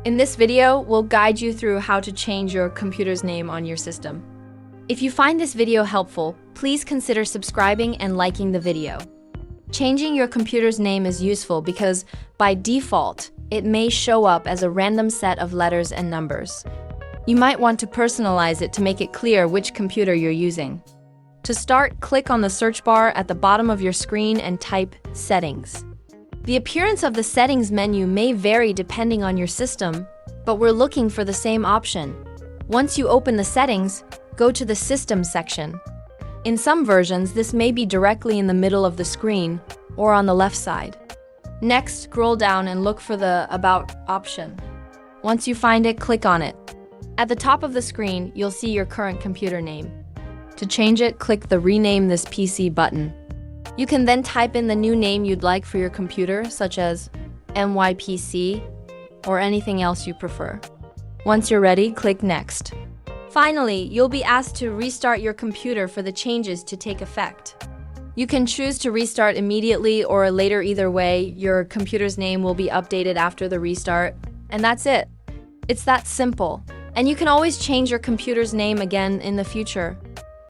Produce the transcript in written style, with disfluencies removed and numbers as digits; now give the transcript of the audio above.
In this video, we'll guide you through how to change your computer's name on your system. If you find this video helpful, please consider subscribing and liking the video. Changing your computer's name is useful because, by default, it may show up as a random set of letters and numbers. You might want to personalize it to make it clear which computer you're using. To start, click on the search bar at the bottom of your screen and type Settings. The appearance of the Settings menu may vary depending on your system, but we're looking for the same option. Once you open the settings, go to the System section. In some versions, this may be directly in the middle of the screen or on the left side. Next, scroll down and look for the About option. Once you find it, click on it. At the top of the screen, you'll see your current computer name. To change it, click the Rename this PC button. You can then type in the new name you'd like for your computer, such as MYPC or anything else you prefer. Once you're ready, click Next. Finally, you'll be asked to restart your computer for the changes to take effect. You can choose to restart immediately or later. Either way, your computer's name will be updated after the restart, and that's it. It's that simple. And you can always change your computer's name again in the future.